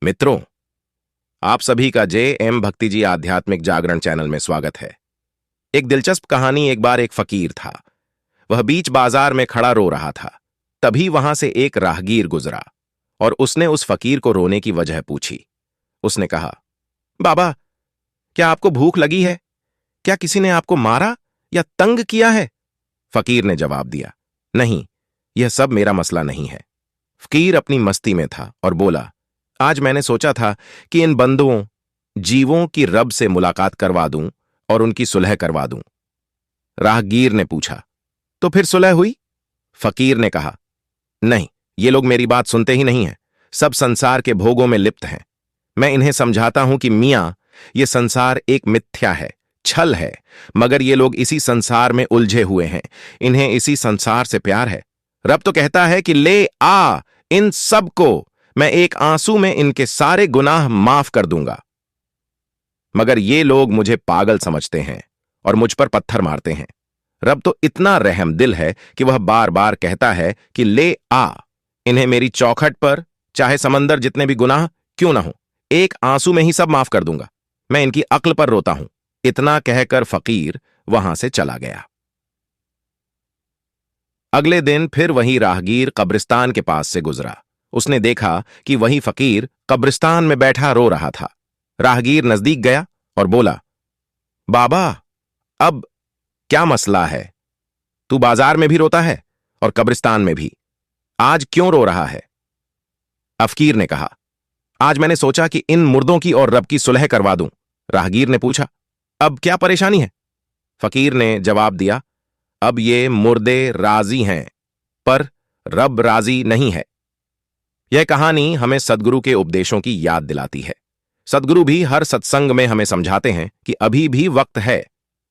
मित्रों, आप सभी का जे.एम. भक्ति जी आध्यात्मिक जागरण चैनल में स्वागत है। एक दिलचस्प कहानी। एक बार एक फकीर था। वह बीच बाजार में खड़ा रो रहा था। तभी वहां से एक राहगीर गुजरा और उसने उस फकीर को रोने की वजह पूछी। उसने कहा, बाबा, क्या आपको भूख लगी है? क्या किसी ने आपको मारा या तंग किया है? फकीर ने जवाब दिया, नहीं, यह सब मेरा मसला नहीं है। फकीर अपनी मस्ती में था और बोला, आज मैंने सोचा था कि इन बंदुओं, जीवों की रब से मुलाकात करवा दूं और उनकी सुलह करवा दूं। राहगीर ने पूछा, तो फिर सुलह हुई? फकीर ने कहा, नहीं, ये लोग मेरी बात सुनते ही नहीं हैं। सब संसार के भोगों में लिप्त हैं। मैं इन्हें समझाता हूं कि मियां, ये संसार एक मिथ्या है, छल है, मगर ये लोग इसी संसार में उलझे हुए हैं। इन्हें इसी संसार से प्यार है। रब तो कहता है कि ले आ, इन सब को मैं एक आंसू में इनके सारे गुनाह माफ कर दूंगा। मगर ये लोग मुझे पागल समझते हैं और मुझ पर पत्थर मारते हैं। रब तो इतना रहम दिल है कि वह बार बार कहता है कि ले आ, इन्हें मेरी चौखट पर चाहे समंदर जितने भी गुनाह क्यों ना हो, एक आंसू में ही सब माफ कर दूंगा। मैं इनकी अक्ल पर रोता हूं। इतना कहकर फकीर वहां से चला गया। अगले दिन फिर वही राहगीर कब्रिस्तान के पास से गुजरा। उसने देखा कि वही फकीर कब्रिस्तान में बैठा रो रहा था। राहगीर नजदीक गया और बोला, बाबा, अब क्या मसला है? तू बाजार में भी रोता है और कब्रिस्तान में भी। आज क्यों रो रहा है? फकीर ने कहा, आज मैंने सोचा कि इन मुर्दों की और रब की सुलह करवा दूं। राहगीर ने पूछा, अब क्या परेशानी है? फकीर ने जवाब दिया, अब ये मुर्दे राजी हैं, पर रब राजी नहीं है। यह कहानी हमें सद्गुरु के उपदेशों की याद दिलाती है। सद्गुरु भी हर सत्संग में हमें समझाते हैं कि अभी भी वक्त है,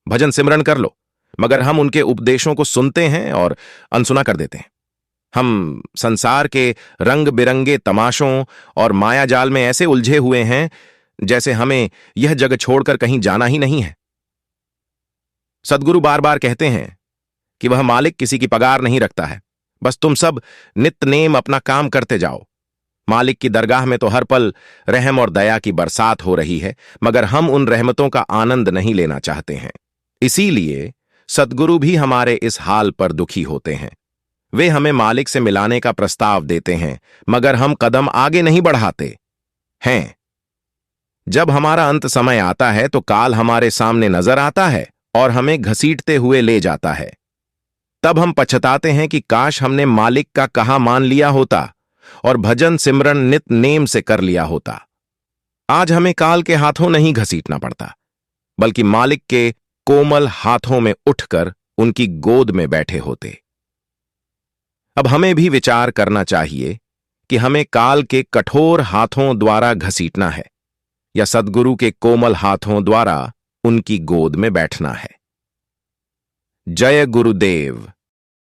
भजन सिमरन कर लो, मगर हम उनके उपदेशों को सुनते हैं और अनसुना कर देते हैं। हम संसार के रंग बिरंगे तमाशों और माया जाल में ऐसे उलझे हुए हैं जैसे हमें यह जगह छोड़कर कहीं जाना ही नहीं है। सद्गुरु बार बार कहते हैं कि वह मालिक किसी की पगार नहीं रखता है, बस तुम सब नित्य-नेम अपना काम करते जाओ। मालिक की दरगाह में तो हर पल रहम और दया की बरसात हो रही है, मगर हम उन रहमतों का आनंद नहीं लेना चाहते हैं। इसीलिए सद्गुरु भी हमारे इस हाल पर दुखी होते हैं। वे हमें मालिक से मिलाने का प्रस्ताव देते हैं, मगर हम कदम आगे नहीं बढ़ाते हैं। जब हमारा अंत समय आता है तो काल हमारे सामने नजर आता है और हमें घसीटते हुए ले जाता है। तब हम पछताते हैं कि काश हमने मालिक का कहा मान लिया होता और भजन सिमरन नित नेम से कर लिया होता। आज हमें काल के हाथों नहीं घसीटना पड़ता, बल्कि मालिक के कोमल हाथों में उठकर उनकी गोद में बैठे होते। अब हमें भी विचार करना चाहिए कि हमें काल के कठोर हाथों द्वारा घसीटना है या सद्गुरु के कोमल हाथों द्वारा उनकी गोद में बैठना है। जय गुरुदेव।